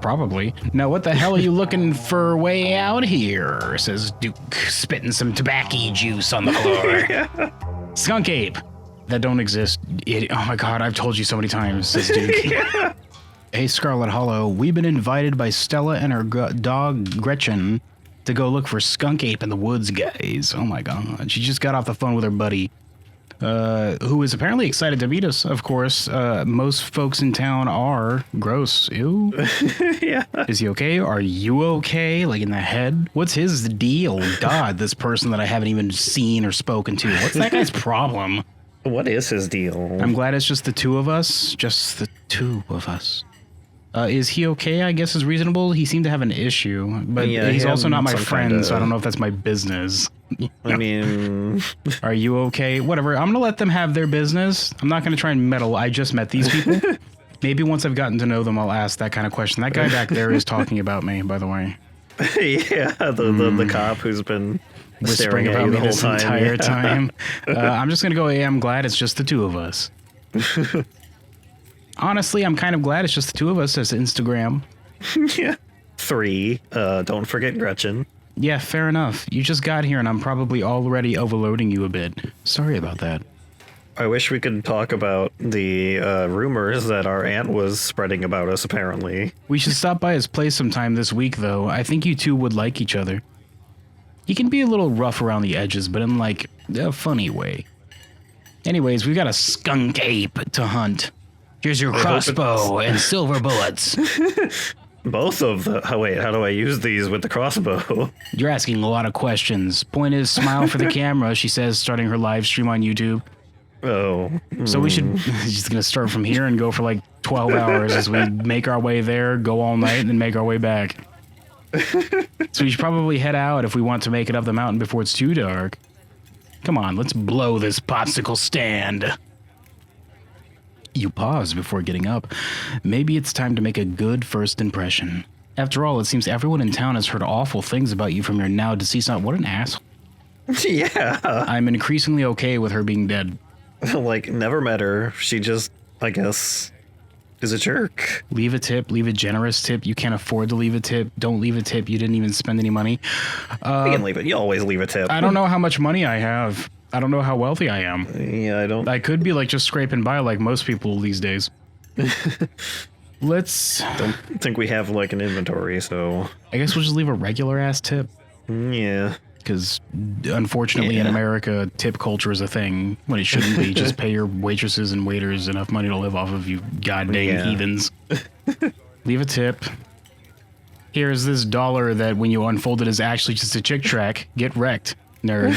Probably. Now, what the hell are you looking for way out here? Says Duke, spitting some tobacco juice on the floor. Skunk Ape. That don't exist. Oh my god, I've told you so many times, says Duke. Hey, Scarlet Hollow, we've been invited by Stella and her dog Gretchen to go look for Skunk Ape in the woods, guys. Oh my god. She just got off the phone with her buddy, who is apparently excited to meet us, of course. Most folks in town are. Gross. Ew. Yeah. Is he okay? Are you okay? Like in the head? What's his deal? God, this person that I haven't even seen or spoken to. What's that guy's problem? What is his deal? I'm glad it's just the two of us. Just the two of us. Is he okay? I guess is reasonable. He seemed to have an issue, but yeah, he's also not my friend, kinda... so I don't know if that's my business. I mean... Are you okay? Whatever. I'm going to let them have their business. I'm not going to try and meddle. I just met these people. Maybe once I've gotten to know them, I'll ask that kind of question. That guy back there is talking about me, by the way. Yeah, the cop who's been whispering about me this entire time. I'm just going to go, hey, I'm glad it's just the two of us. Honestly, I'm kind of glad it's just the two of us as Instagram. Yeah. 3. Don't forget Gretchen. Yeah, fair enough. You just got here and I'm probably already overloading you a bit. Sorry about that. I wish we could talk about the rumors that our aunt was spreading about us, apparently. We should stop by his place sometime this week, though. I think you two would like each other. He can be a little rough around the edges, but in, like, a funny way. Anyways, we've got a skunk ape to hunt. Here's your crossbow and silver bullets. Both of the... Oh, wait, how do I use these with the crossbow? You're asking a lot of questions. Point is, smile for the camera, she says, starting her live stream on YouTube. Oh. So we should... Just gonna start from here and go for like 12 hours as we make our way there, go all night, and then make our way back. So we should probably head out if we want to make it up the mountain before it's too dark. Come on, let's blow this popsicle stand. You pause before getting up. Maybe it's time to make a good first impression. After all, it seems everyone in town has heard awful things about you from your now deceased aunt. What an asshole. Yeah. I'm increasingly okay with her being dead. Like, never met her. She just, I guess, is a jerk. Leave a tip. Leave a generous tip. You can't afford to leave a tip. Don't leave a tip. You didn't even spend any money. You can leave it. You always leave a tip. I don't know how much money I have. I don't know how wealthy I am. Yeah, I don't. I could be like just scraping by like most people these days. Let's... Don't think we have like an inventory, so... I guess we'll just leave a regular ass tip. Yeah. Because unfortunately in America, tip culture is a thing when it shouldn't be. Just pay your waitresses and waiters enough money to live off of, you goddamn heathens. Leave a tip. Here's this dollar that when you unfold it is actually just a chick track. Get wrecked, nerd.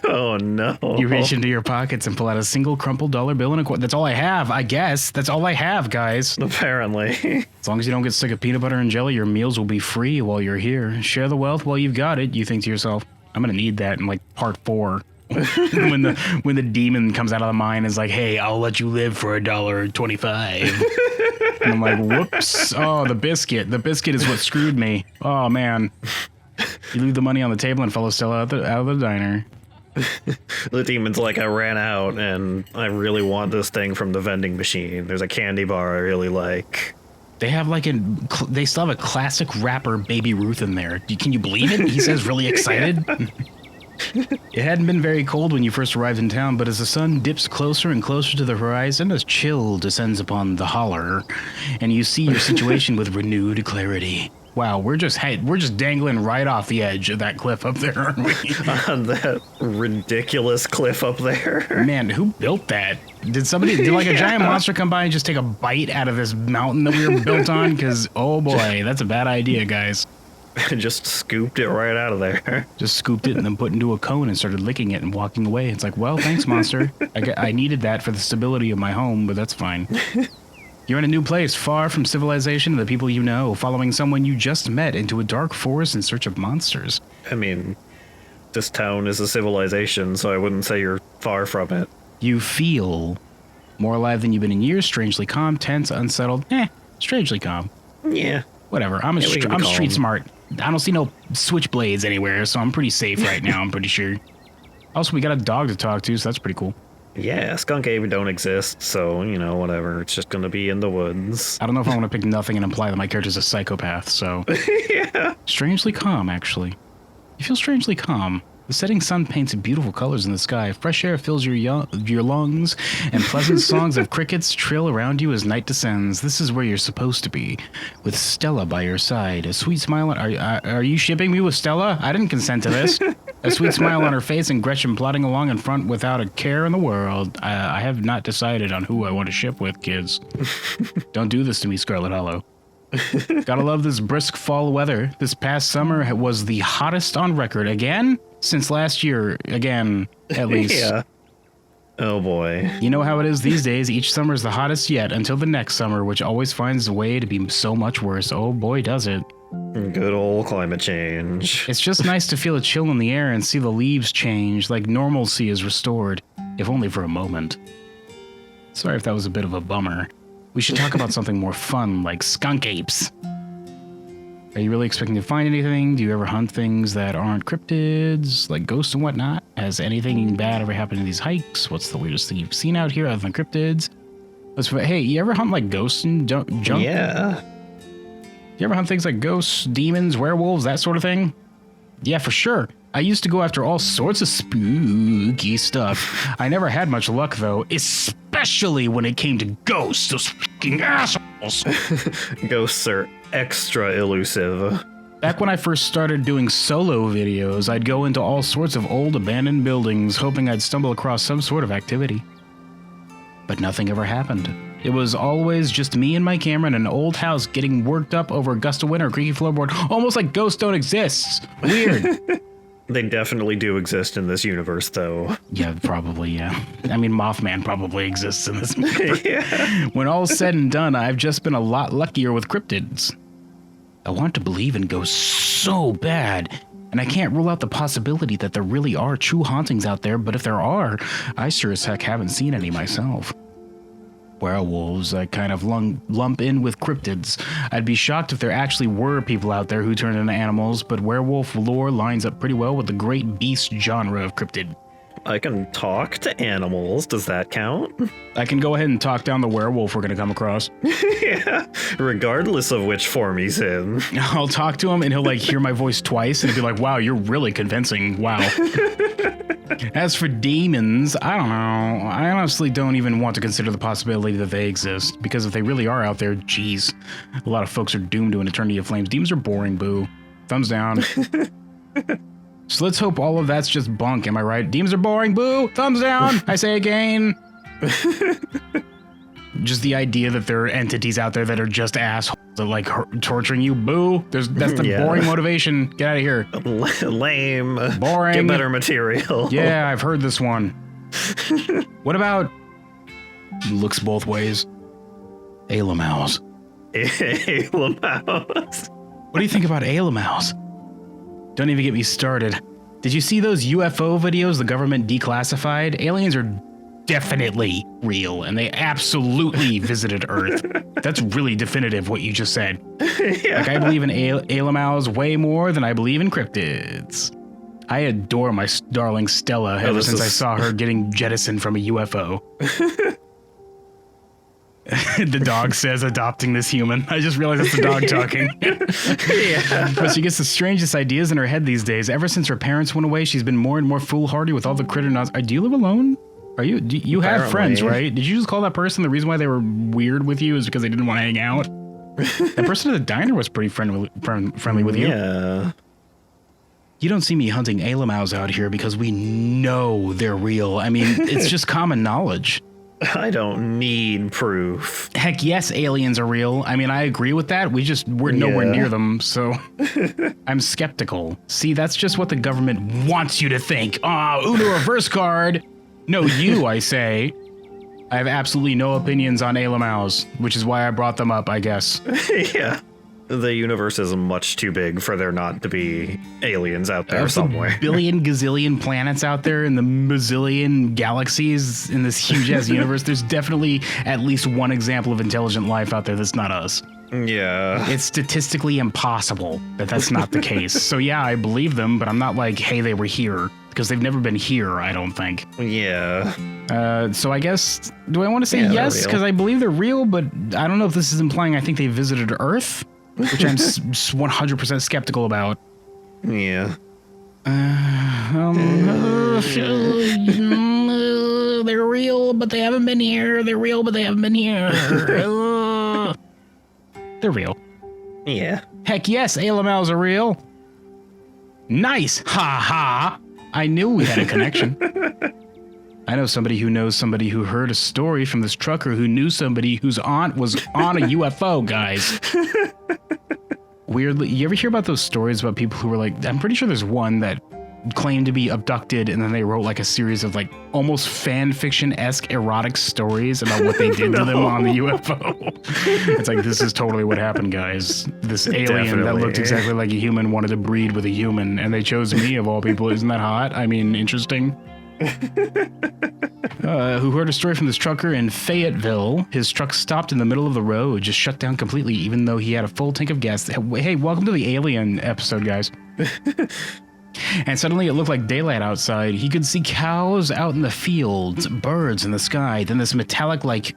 Oh no. You reach into your pockets and pull out a single crumpled dollar bill and a quarter. That's all I have, I guess. That's all I have, guys. Apparently. As long as you don't get sick of peanut butter and jelly, your meals will be free while you're here. Share the wealth while you've got it, you think to yourself. I'm gonna need that in like part 4. when the demon comes out of the mine and is like, hey, I'll let you live for $1.25. And I'm like, whoops. Oh, the biscuit. The biscuit is what screwed me. Oh man. You leave the money on the table and follow Stella out of the diner. The demon's like, I ran out and I really want this thing from the vending machine. There's a candy bar I really like. They have like they still have a classic rapper Baby Ruth in there. Can you believe it? He says really excited. It hadn't been very cold when you first arrived in town, but as the sun dips closer and closer to the horizon, a chill descends upon the holler, and you see your situation with renewed clarity. Wow, we're just dangling right off the edge of that cliff up there, aren't we? On that ridiculous cliff up there. Man, who built that? Did like a giant monster come by and just take a bite out of this mountain that we were built on? Because, oh boy, that's a bad idea, guys. Just scooped it right out of there. Just scooped it and then put into a cone and started licking it and walking away. It's like, well, thanks, monster. I needed that for the stability of my home, but that's fine. You're in a new place, far from civilization and the people you know, following someone you just met into a dark forest in search of monsters. I mean, this town is a civilization, so I wouldn't say you're far from it. You feel more alive than you've been in years, strangely calm, tense, unsettled. Strangely calm. Yeah. Whatever, I'm street smart. I don't see no switchblades anywhere, so I'm pretty safe right now, I'm pretty sure. Also, we got a dog to talk to, so that's pretty cool. Yeah, Skunk Ape don't exist, so, you know, whatever. It's just gonna be in the woods. I don't know if I want to pick nothing and imply that my character's a psychopath, so... Yeah. Strangely calm, actually. You feel strangely calm. The setting sun paints beautiful colors in the sky. Fresh air fills your lungs, and pleasant songs of crickets trill around you as night descends. This is where you're supposed to be, with Stella by your side. A sweet smile on... Are you shipping me with Stella? I didn't consent to this. A sweet smile on her face and Gretchen plodding along in front without a care in the world. I have not decided on who I want to ship with, kids. Don't do this to me, Scarlet Hollow. Gotta love this brisk fall weather. This past summer was the hottest on record. Again? Since last year. Again, at least. Yeah. Oh boy. You know how it is these days. Each summer's the hottest yet until the next summer, which always finds a way to be so much worse. Oh boy, does it. Good old climate change. It's just nice to feel a chill in the air and see the leaves change, like normalcy is restored, if only for a moment. Sorry if that was a bit of a bummer. We should talk about something more fun, like skunk apes. Are you really expecting to find anything? Do you ever hunt things that aren't cryptids, like ghosts and whatnot? Has anything bad ever happened in these hikes? What's the weirdest thing you've seen out here other than cryptids? Hey, you ever hunt like ghosts and junk? Yeah. You ever hunt things like ghosts, demons, werewolves, that sort of thing? Yeah, for sure. I used to go after all sorts of spooky stuff. I never had much luck, though, especially when it came to ghosts, those fucking assholes. Ghosts are extra elusive. Back when I first started doing solo videos, I'd go into all sorts of old abandoned buildings, hoping I'd stumble across some sort of activity. But nothing ever happened. It was always just me and my camera in an old house getting worked up over a gust of wind or a creaky floorboard, almost like ghosts don't exist. Weird. They definitely do exist in this universe, though. Yeah, probably, yeah. I mean, Mothman probably exists in this universe. Yeah. When all's said and done, I've just been a lot luckier with cryptids. I want to believe in ghosts so bad, and I can't rule out the possibility that there really are true hauntings out there, but if there are, I sure as heck haven't seen any myself. Werewolves, I kind of lump in with cryptids. I'd be shocked if there actually were people out there who turned into animals, but werewolf lore lines up pretty well with the great beast genre of cryptid. I can talk to animals. Does that count? I can go ahead and talk down the werewolf we're going to come across. Yeah, regardless of which form he's in. I'll talk to him and he'll like hear my voice twice and he'll be like, wow, you're really convincing. Wow. As for demons, I don't know. I honestly don't even want to consider the possibility that they exist, because if they really are out there, geez, a lot of folks are doomed to an eternity of flames. Demons are boring, boo. Thumbs down. So let's hope all of that's just bunk, am I right? Demons are boring, boo! Thumbs down! I say again. Just the idea that there are entities out there that are just assholes that like torturing you, boo! That's the boring motivation. Get out of here. Lame. Boring. Get better material. Yeah, I've heard this one. What about... Looks both ways. Alamouse. Alamouse. What do you think about Alamouse? Don't even get me started. Did you see those UFO videos the government declassified? Aliens are definitely real, and they absolutely visited Earth. That's really definitive what you just said. Yeah. Like, I believe in Alamouse way more than I believe in cryptids. I adore my darling Stella ever since I saw her getting jettisoned from a UFO. The dog says adopting this human. I just realized it's the dog talking. Yeah. But she gets the strangest ideas in her head these days. Ever since her parents went away, she's been more and more foolhardy with all the critter knots. Do you live alone? You have friends, right? Did you just call that person the reason why they were weird with you is because they didn't want to hang out? That person at the diner was pretty friendly with you. Yeah. You don't see me hunting Alamouse out here because we know they're real. I mean, it's just common knowledge. I don't need proof. Heck yes, aliens are real. I mean, I agree with that. We're nowhere near them, so I'm skeptical. See, that's just what the government wants you to think. Uno reverse card. No, you, I say. I have absolutely no opinions on Alamouse, which is why I brought them up, I guess. Yeah. The universe is much too big for there not to be aliens out there somewhere. There's a billion gazillion planets out there in the bazillion galaxies in this huge ass universe. There's definitely at least one example of intelligent life out there that's not us. Yeah. It's statistically impossible that that's not the case. So yeah, I believe them, but I'm not like, hey, they were here. because they've never been here, I don't think. Yeah. So I guess, do I want to say Yeah, yes? Because I believe they're real, but I don't know if this is implying I think they visited Earth, which I'm 100% skeptical about. Yeah. They're real, but they haven't been here. They're real, but they haven't been here. They're real. Yeah. Heck yes, Alamals are real. Nice. Ha ha. I knew we had a connection. I know somebody who knows somebody who heard a story from this trucker who knew somebody whose aunt was on a UFO, guys. Weirdly, you ever hear about those stories about people who were like, I'm pretty sure there's one that claimed to be abducted and then they wrote like a series of like almost fan fiction-esque erotic stories about what they did to them on the UFO. It's like, this is totally what happened, guys. This alien that looked exactly like a human wanted to breed with a human and they chose me of all people. Isn't that hot? I mean, interesting. Who heard a story from this trucker in Fayetteville. His truck stopped in the middle of the road, just shut down completely, even though he had a full tank of gas. Hey, welcome to the Alien episode, guys. And suddenly it looked like daylight outside. He could see cows out in the fields, birds in the sky. Then this metallic-like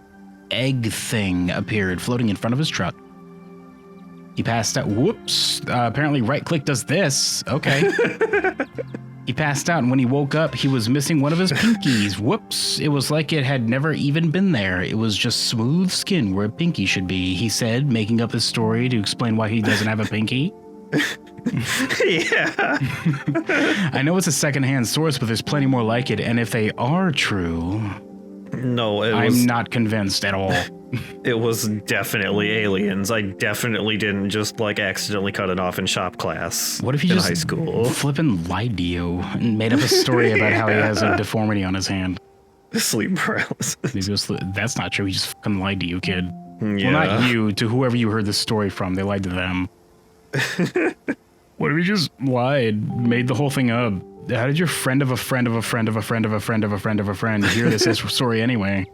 egg thing appeared floating in front of his truck. He passed out. Whoops. Apparently right-click does this. Okay. He passed out, and when he woke up, he was missing one of his pinkies. Whoops. It was like it had never even been there. It was just smooth skin where a pinky should be, he said, making up his story to explain why he doesn't have a pinky. Yeah. I know it's a secondhand source, but there's plenty more like it, and if they are true... No, I'm not convinced at all. It was definitely aliens. I definitely didn't just like accidentally cut it off in shop class. What if he in just high school flippin' lied to you and made up a story about how he has a deformity on his hand? Sleep paralysis. That's not true. He just fucking lied to you, kid. Yeah. Well, not you, to whoever you heard this story from. They lied to them. What if he just lied, made the whole thing up? How did your friend of a friend of a friend of a friend of a friend of a friend of a friend hear this story anyway?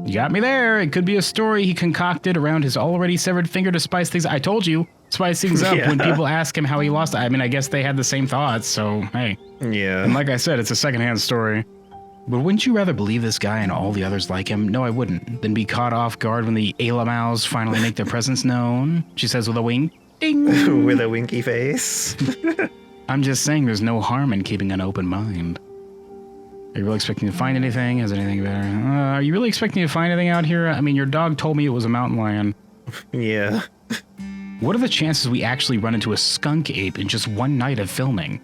You got me there. It could be a story he concocted around his already severed finger to spice things. I told you, spice things up. When people ask him how he lost it. I mean, I guess they had the same thoughts, so hey. Yeah. And like I said, it's a secondhand story. But wouldn't you rather believe this guy and all the others like him? No, I wouldn't. Than be caught off guard when the Alamals finally make their presence known, she says with a wink. Ding! With a winky face. I'm just saying there's no harm in keeping an open mind. Are you really expecting to find anything? Is anything better? Are you really expecting to find anything out here? I mean, your dog told me it was a mountain lion. Yeah. What are the chances we actually run into a skunk ape in just one night of filming?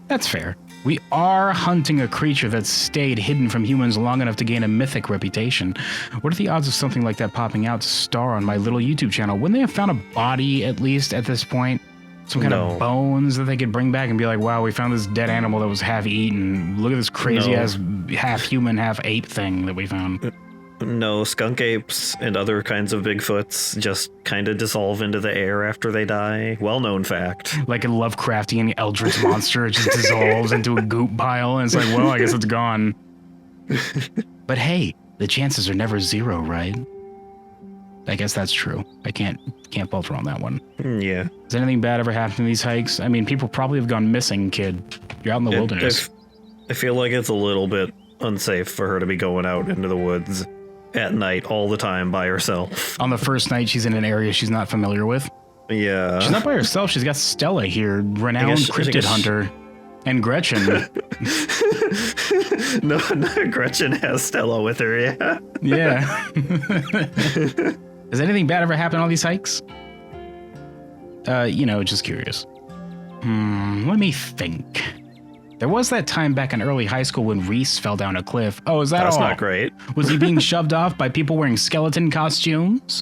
That's fair. We are hunting a creature that's stayed hidden from humans long enough to gain a mythic reputation. What are the odds of something like that popping out to star on my little YouTube channel? Wouldn't they have found a body, at least, at this point? Some kind of bones that they could bring back and be like, wow, we found this dead animal that was half eaten. Look at this crazy-ass half human, half ape thing that we found. No, skunk apes and other kinds of Bigfoots just kind of dissolve into the air after they die. Well-known fact. Like a Lovecraftian eldritch monster, it just dissolves into a goop pile, and it's like, well, I guess it's gone. But hey, the chances are never zero, right? I guess that's true. I can't falter on that one. Yeah. Has anything bad ever happened in these hikes? I mean, people probably have gone missing, kid. You're out in the wilderness. I feel like it's a little bit unsafe for her to be going out into the woods at night all the time by herself. On the first night, she's in an area she's not familiar with. Yeah. She's not by herself. She's got Stella here, renowned cryptid hunter. And Gretchen. no, Gretchen has Stella with her, yeah. Yeah. Has anything bad ever happened on these hikes? Just curious. Let me think. There was that time back in early high school when Reese fell down a cliff. Oh, is that all? That's not great. Was he being shoved off by people wearing skeleton costumes?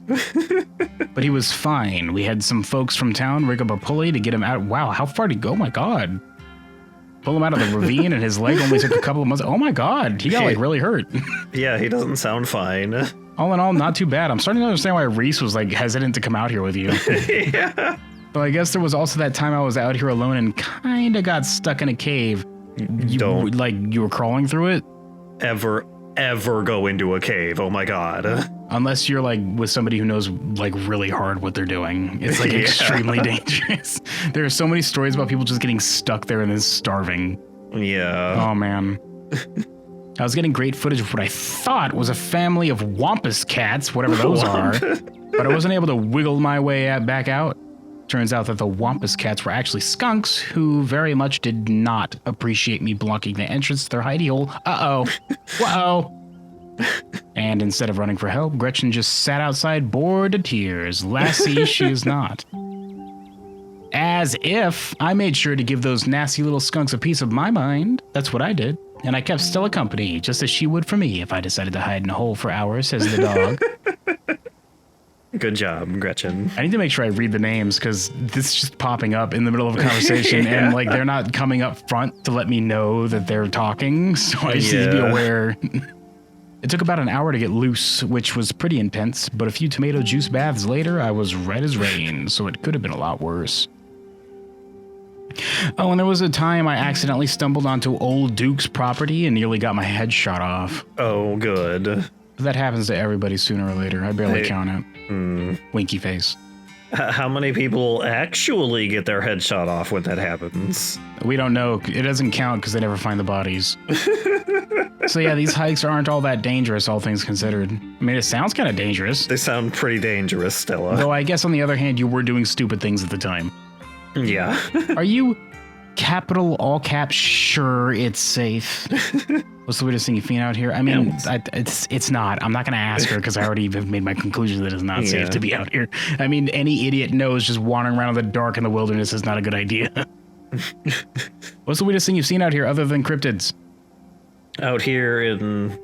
But he was fine. We had some folks from town rig up a pulley to get him out. Wow, how far did he go? Oh my God. Pull him out of the ravine and his leg only took a couple of months. Oh my God, he got like really hurt. Yeah, he doesn't sound fine. All in all, not too bad. I'm starting to understand why Reese was like hesitant to come out here with you. Yeah. But I guess there was also that time I was out here alone and kind of got stuck in a cave. You were crawling through it? Ever go into a cave. Oh my God. Unless you're like with somebody who knows like really hard what they're doing. It's like extremely dangerous. There are so many stories about people just getting stuck there and then starving. Yeah. Oh, man. I was getting great footage of what I thought was a family of wampus cats, whatever those are, but I wasn't able to wiggle my way back out. Turns out that the wampus cats were actually skunks who very much did not appreciate me blocking the entrance to their hidey hole. Uh-oh. Whoa. And instead of running for help, Gretchen just sat outside bored to tears. Lassie she is not. As if I made sure to give those nasty little skunks a piece of my mind. That's what I did. And I kept Stella company, just as she would for me if I decided to hide in a hole for hours, says the dog. Good job, Gretchen. I need to make sure I read the names because this is just popping up in the middle of a conversation and like they're not coming up front to let me know that they're talking. So I just need to be aware. It took about an hour to get loose, which was pretty intense, but a few tomato juice baths later, I was red as rain, so it could have been a lot worse. Oh, and there was a time I accidentally stumbled onto old Duke's property and nearly got my head shot off. Oh, good. That happens to everybody sooner or later. I barely count it. Winky face. How many people actually get their head shot off when that happens? We don't know. It doesn't count because they never find the bodies. So yeah, these hikes aren't all that dangerous, all things considered. I mean, it sounds kind of dangerous. They sound pretty dangerous, Stella. Though I guess on the other hand, you were doing stupid things at the time. Yeah. Are you capital all caps sure it's safe? What's the weirdest thing you've seen out here? I mean, it's not. I'm not going to ask her because I already have made my conclusion that it's not safe to be out here. I mean, any idiot knows just wandering around in the dark in the wilderness is not a good idea. What's the weirdest thing you've seen out here other than cryptids? Out here in,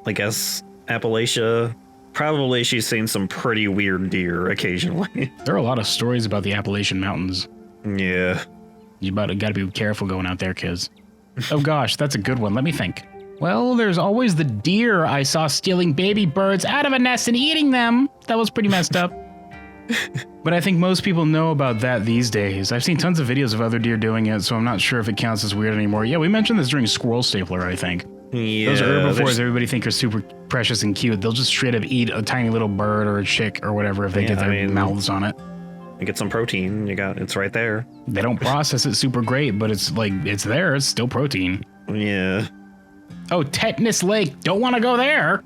I guess, Appalachia, probably she's seen some pretty weird deer occasionally. There are a lot of stories about the Appalachian Mountains. Yeah. You gotta be careful going out there, kids. Oh gosh, that's a good one. Let me think. Well, there's always the deer I saw stealing baby birds out of a nest and eating them. That was pretty messed up. But I think most people know about that these days. I've seen tons of videos of other deer doing it, so I'm not sure if it counts as weird anymore. Yeah, we mentioned this during Squirrel Stapler, I think. Yeah. Those herbivores everybody think are super precious and cute. They'll just straight up eat a tiny little bird or a chick or whatever if they get their mouths on it. You get some protein, it's right there. They don't process it super great, but it's like, it's there, it's still protein. Yeah. Oh, Tetanus Lake, don't want to go there.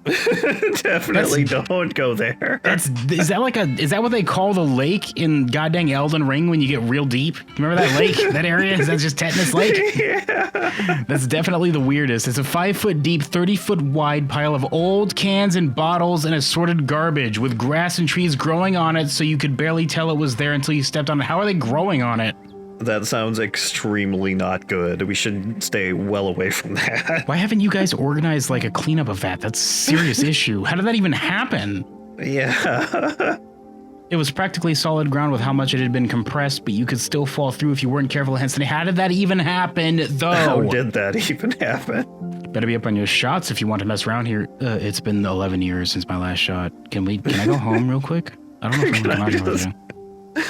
Definitely don't go there. Is that what they call the lake in goddamn Elden Ring when you get real deep? Remember that lake, that area? Is that just Tetanus Lake? Yeah. That's definitely the weirdest. It's a 5-foot deep, 30-foot wide pile of old cans and bottles and assorted garbage with grass and trees growing on it so you could barely tell it was there until you stepped on it. How are they growing on it? That sounds extremely not good. We should stay well away from that. Why haven't you guys organized like a cleanup of that? That's a serious issue. How did that even happen? Yeah. It was practically solid ground with how much it had been compressed, but you could still fall through if you weren't careful. Hence, how did that even happen, though? How did that even happen? Better be up on your shots if you want to mess around here. It's been 11 years since my last shot. Can I go home real quick? I don't know if I'm going to with you.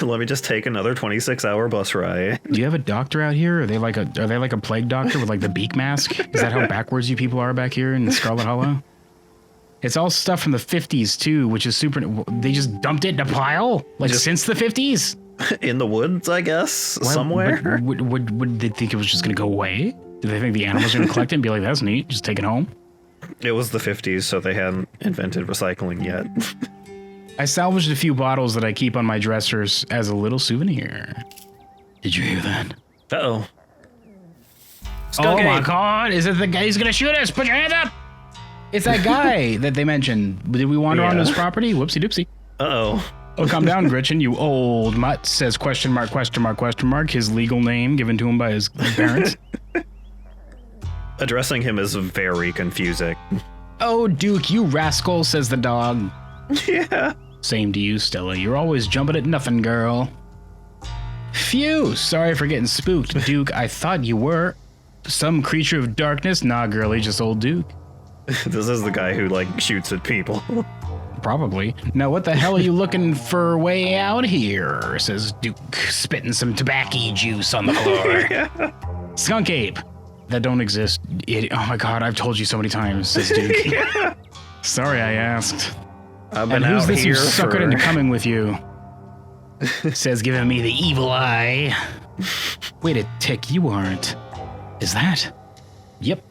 Let me just take another 26-hour bus ride. Do you have a doctor out here? Are they like a plague doctor with like the beak mask? Is that how backwards you people are back here in Scarlet Hollow? It's all stuff from the 50s too, which is super. They just dumped it in a pile, like just since the 50s. In the woods, I guess, somewhere. Would they think it was just gonna go away? Did they think the animals were gonna collect it and be like, "That's neat, just take it home"? It was the 50s, so they hadn't invented recycling yet. I salvaged a few bottles that I keep on my dressers as a little souvenir. Did you hear that? Uh-oh. Oh my god, is it the guy who's gonna shoot us? Put your hand up! It's that guy that they mentioned. Did we wander onto his property? Whoopsie doopsie. Uh-oh. Oh, calm down, Gretchen, you old mutt, says question mark, his legal name given to him by his parents. Addressing him is very confusing. Oh, Duke, you rascal, says the dog. Yeah. Same to you, Stella. You're always jumping at nothing, girl. Phew, sorry for getting spooked, Duke. I thought you were some creature of darkness. Nah, girlie, just old Duke. This is the guy who, like, shoots at people. Probably. Now, what the hell are you looking for way out here? Says Duke, spitting some tobacco juice on the floor. Skunk Ape. That don't exist. Oh my god, I've told you so many times, says Duke. Sorry I asked. I've been and who's out this here who suckered into coming with you? Says giving me the evil eye. Wait a tick, you aren't. Is that? Yep.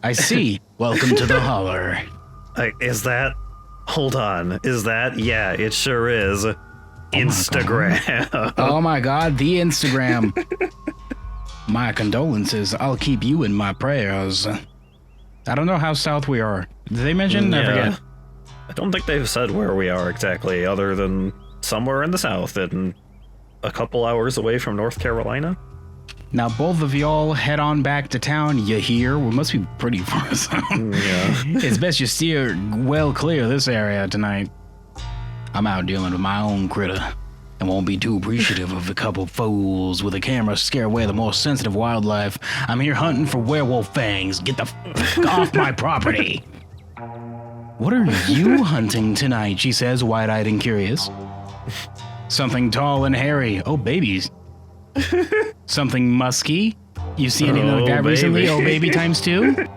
I see. Welcome to the holler. Is that? Hold on. Is that? Yeah, it sure is. Instagram. Oh my god, the Instagram. My condolences. I'll keep you in my prayers. I don't know how south we are. Did they mention? I forget. I don't think they've said where we are exactly, other than somewhere in the south and a couple hours away from North Carolina. Now, both of y'all head on back to town, you hear? We must be pretty far south. Yeah. It's best you steer well clear of this area tonight. I'm out dealing with my own critter and won't be too appreciative of a couple fools with a camera scare away the more sensitive wildlife. I'm here hunting for werewolf fangs. Get the f off my property. What are you hunting tonight? She says, wide-eyed and curious. Something tall and hairy. Oh, babies. Something musky. You see anything like that recently? Oh, baby times 2?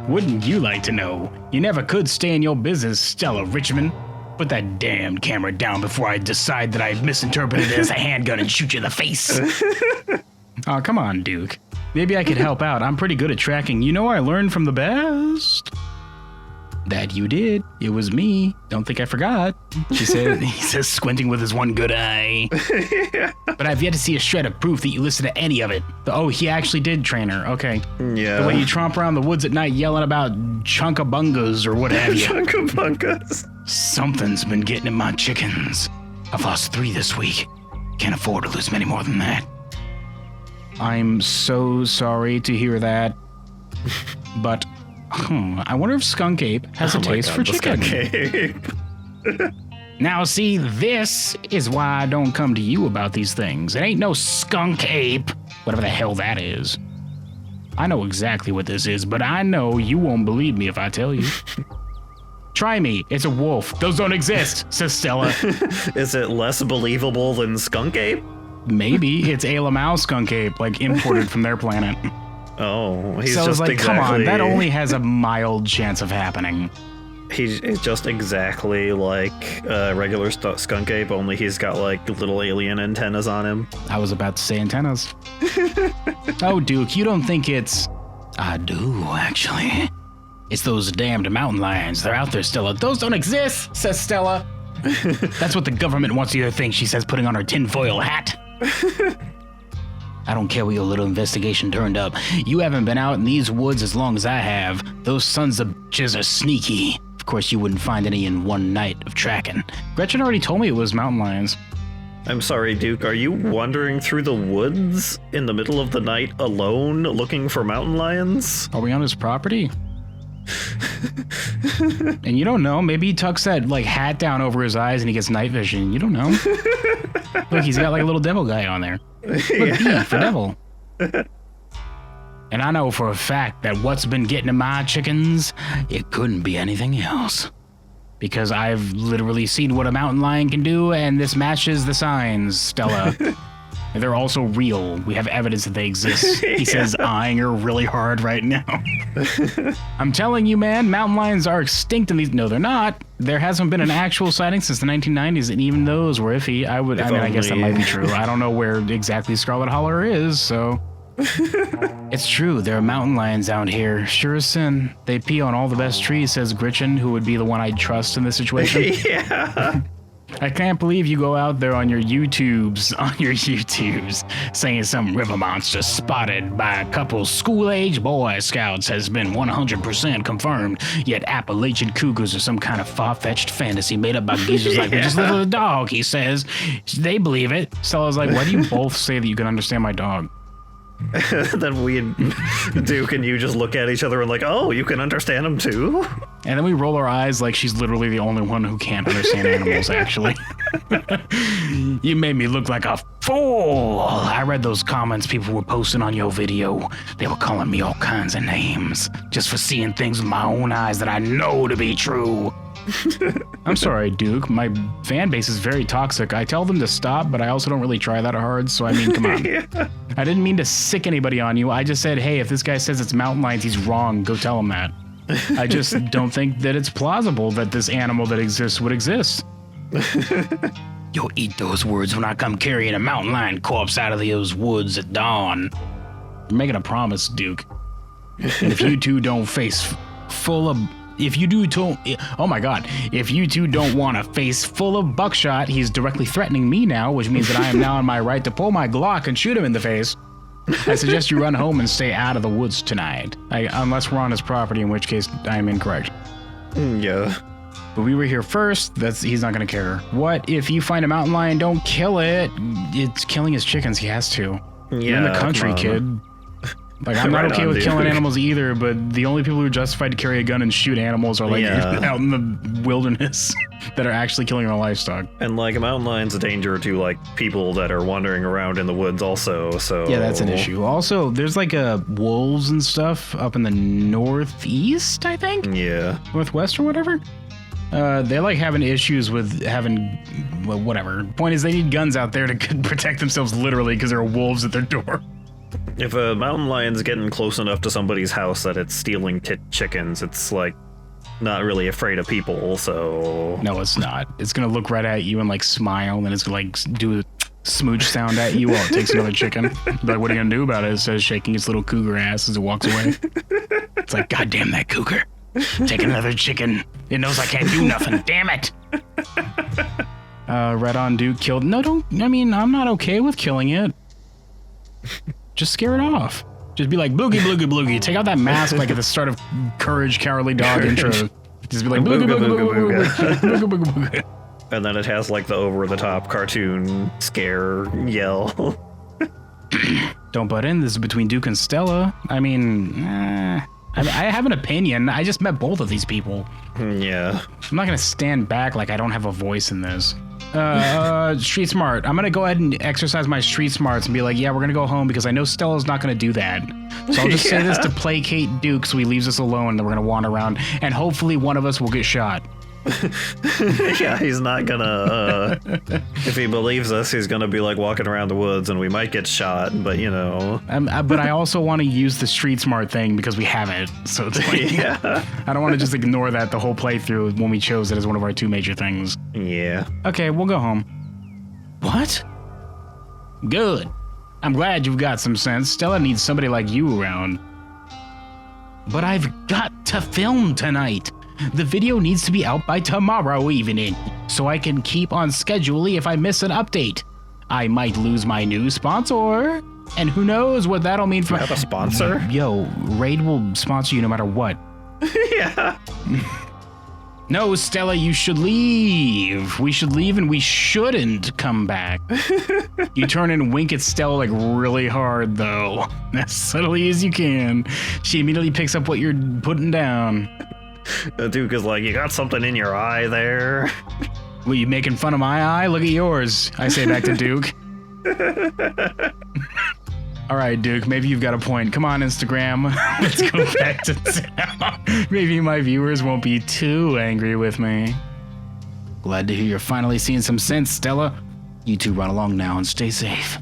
Wouldn't you like to know? You never could stay in your business, Stella Richmond. Put that damn camera down before I decide that I misinterpreted it as a handgun and shoot you in the face. Oh, come on, Duke. Maybe I could help out. I'm pretty good at tracking. You know I learned from the best. That you did. It was me. Don't think I forgot. She said. He says, squinting with his one good eye. Yeah. But I've yet to see a shred of proof that you listened to any of it. Oh, he actually did train her. Okay. Yeah. The way you tromp around the woods at night yelling about chunkabungas or what have you. Chunkabungas. Something's been getting in my chickens. I've lost 3 this week. Can't afford to lose many more than that. I'm so sorry to hear that. But I wonder if Skunk Ape has a taste for chicken. Skunk Ape. Now, see, this is why I don't come to you about these things. It ain't no Skunk Ape, whatever the hell that is. I know exactly what this is, but I know you won't believe me if I tell you. Try me. It's a wolf. Those don't exist, says Stella. Is it less believable than Skunk Ape? Maybe. It's Alamau Skunk Ape, like imported from their planet. Oh, he's so just like, exactly... come on, that only has a mild chance of happening. He's just exactly like a regular Skunk Ape, only he's got like little alien antennas on him. I was about to say antennas. Oh, Duke, you don't think it's... I do, actually. It's those damned mountain lions. They're out there, Stella. Those don't exist, says Stella. That's what the government wants you to think, she says, putting on her tinfoil hat. I don't care what your little investigation turned up. You haven't been out in these woods as long as I have. Those sons of bitches are sneaky. Of course, you wouldn't find any in one night of tracking. Gretchen already told me it was mountain lions. I'm sorry, Duke. Are you wandering through the woods in the middle of the night alone looking for mountain lions? Are we on his property? And you don't know. Maybe he tucks that like hat down over his eyes and he gets night vision. You don't know. Look, he's got like a little devil guy on there. Look, D for devil. And I know for a fact that what's been getting to my chickens, it couldn't be anything else. Because I've literally seen what a mountain lion can do, and this matches the signs, Stella. They're also real. We have evidence that they exist. He says, eyeing her really hard right now. I'm telling you, man, mountain lions are extinct in these... No, they're not. There hasn't been an actual sighting since the 1990s, and even those were iffy. I guess that might be true. I don't know where exactly Scarlet Hollow is, so... It's true, there are mountain lions out here. Sure as sin. They pee on all the best trees, says Gretchen, who would be the one I'd trust in this situation. Yeah. I can't believe you go out there on your YouTubes, saying some river monster spotted by a couple school-age Boy Scouts has been 100% confirmed, yet Appalachian cougars are some kind of far-fetched fantasy made up by geezers like we just little dog, he says. They believe it. Stella's like, why do you both say that you can understand my dog? Then we and Duke and you just look at each other and like, oh, you can understand them too? And then we roll our eyes like she's literally the only one who can't understand animals, actually. You made me look like a fool. I read those comments people were posting on your video. They were calling me all kinds of names just for seeing things with my own eyes that I know to be true. I'm sorry, Duke. My fan base is very toxic. I tell them to stop, but I also don't really try that hard, so I mean, come on. Yeah. I didn't mean to sick anybody on you. I just said, hey, if this guy says it's mountain lions, he's wrong. Go tell him that. I just don't think that it's plausible that this animal that exists would exist. You'll eat those words when I come carrying a mountain lion corpse out of those woods at dawn. You're making a promise, Duke. And if you two don't face full of... If you don't want a face full of buckshot, he's directly threatening me now, which means that I am now in my right to pull my Glock and shoot him in the face. I suggest you run home and stay out of the woods tonight. Unless we're on his property, in which case I am incorrect. Yeah. But we were here first. He's not gonna care. What if you find a mountain lion? Don't kill it. It's killing his chickens. He has to. Yeah, You're in the country, kid. Like, I'm not okay with killing animals either, but the only people who are justified to carry a gun and shoot animals are, like, out in the wilderness that are actually killing our livestock. And, like, a mountain lion's a danger to, like, people that are wandering around in the woods also, so... Yeah, that's an issue. Also, there's, like, wolves and stuff up in the northeast, I think? Yeah. Northwest or whatever? They're, like, having issues with having... Well, whatever. Point is, they need guns out there to protect themselves literally because there are wolves at their door. If a mountain lion's getting close enough to somebody's house that it's stealing chickens, it's, like, not really afraid of people, so... No, it's not. It's gonna look right at you and, like, smile, and it's gonna, like, do a smooch sound at you while it takes another chicken. But what are you gonna do about it? It says shaking its little cougar ass as it walks away. It's like, God damn that cougar. Take another chicken. It knows I can't do nothing. Damn it. Right on, Duke killed... No, don't... I mean, I'm not okay with killing it. Just scare it off. Just be like, boogie, boogie, boogie. Take out that mask like at the start of Courage, Cowardly Dog intro. Just be like, boogie, boogie, boogie, boogie, boogie, boogie. And then it has, like, the over-the-top cartoon scare yell. Don't butt in. This is between Duke and Stella. I mean, I have an opinion. I just met both of these people. Yeah. I'm not going to stand back like I don't have a voice in this. Street smart. I'm gonna go ahead and exercise my street smarts and be like, yeah, we're gonna go home because I know Stella's not gonna do that. So I'll just say this to placate Duke so he leaves us alone and then we're gonna wander around and hopefully one of us will get shot. Yeah, he's not gonna, if he believes us, he's gonna be like walking around the woods and we might get shot, but you know. But I also want to use the street smart thing because we have it. So it's like, yeah. I don't want to just ignore that the whole playthrough when we chose it as one of our two major things. Yeah. Okay, we'll go home. What? Good. I'm glad you've got some sense. Stella needs somebody like you around. But I've got to film tonight. The video needs to be out by tomorrow evening, so I can keep on schedule if I miss an update. I might lose my new sponsor, and who knows what that'll mean for... You have a sponsor? Yo, Raid will sponsor you no matter what. Yeah. No, Stella, you should leave. We should leave and we shouldn't come back. You turn and wink at Stella like really hard, though. As subtly as you can. She immediately picks up what you're putting down. Duke is like, you got something in your eye there. Were you making fun of my eye? Look at yours, I say back to Duke. All right, Duke, maybe you've got a point. Come on, Instagram. Let's go back to town. Maybe my viewers won't be too angry with me. Glad to hear you're finally seeing some sense, Stella. You two run along now and stay safe.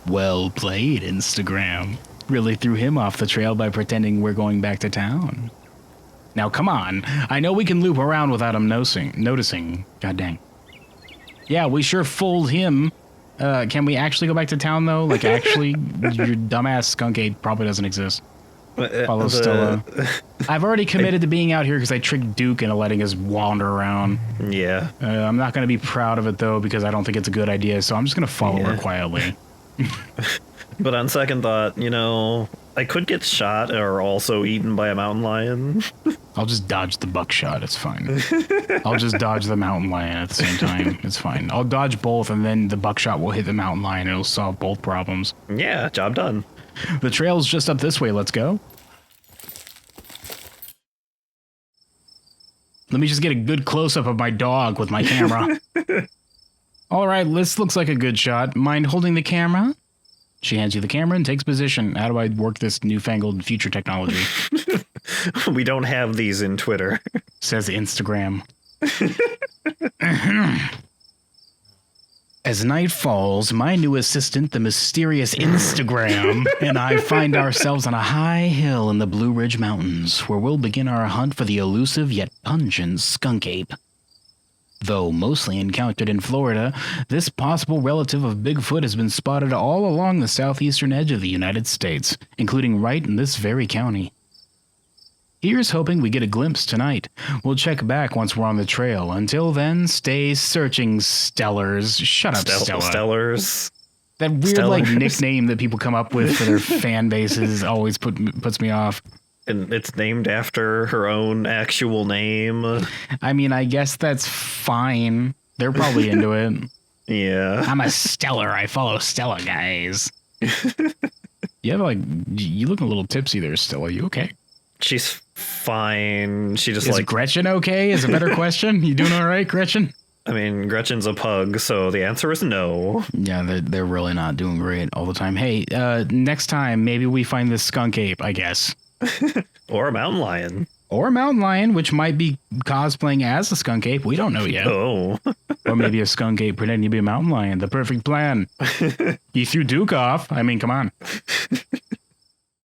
Well played, Instagram. Really threw him off the trail by pretending we're going back to town. Now, come on. I know we can loop around without him noticing. God dang. Yeah, we sure fooled him. Can we actually go back to town, though? Like, actually, your dumbass Skunk Ape probably doesn't exist. Follow Stella. I've already committed to being out here because I tricked Duke into letting us wander around. Yeah. I'm not going to be proud of it, though, because I don't think it's a good idea, so I'm just going to follow her quietly. But on second thought, you know, I could get shot or also eaten by a mountain lion. I'll just dodge the buckshot. It's fine. I'll just dodge the mountain lion at the same time. It's fine. I'll dodge both, and then the buckshot will hit the mountain lion. It'll solve both problems. Yeah, job done. The trail's just up this way. Let's go. Let me just get a good close-up of my dog with my camera. All right, this looks like a good shot. Mind holding the camera? She hands you the camera and takes position. How do I work this newfangled future technology? We don't have these in Twitter. Says Instagram. As night falls, my new assistant, the mysterious Instagram, and I find ourselves on a high hill in the Blue Ridge Mountains, where we'll begin our hunt for the elusive yet pungent skunk ape. Though mostly encountered in Florida, this possible relative of Bigfoot has been spotted all along the southeastern edge of the United States, including right in this very county. Here's hoping we get a glimpse tonight. We'll check back once we're on the trail. Until then, stay searching, Stellars. Shut up, Stella. Stellars. That weird like nickname that people come up with for their fan bases always puts me off. And it's named after her own actual name. I mean, I guess that's fine. They're probably into it. Yeah. I'm a Stellar. I follow Stella, guys. You look a little tipsy there, Stella. You okay? She's fine. She just Is Gretchen okay? Is a better question. You doing all right, Gretchen? I mean, Gretchen's a pug, so the answer is no. Yeah, they're really not doing great all the time. Hey, next time, maybe we find this skunk ape, I guess. Or a mountain lion. Or a mountain lion, which might be cosplaying as a skunk ape. We don't know yet. Oh. Or maybe a skunk ape pretending to be a mountain lion. The perfect plan. He threw Duke off. I mean, come on.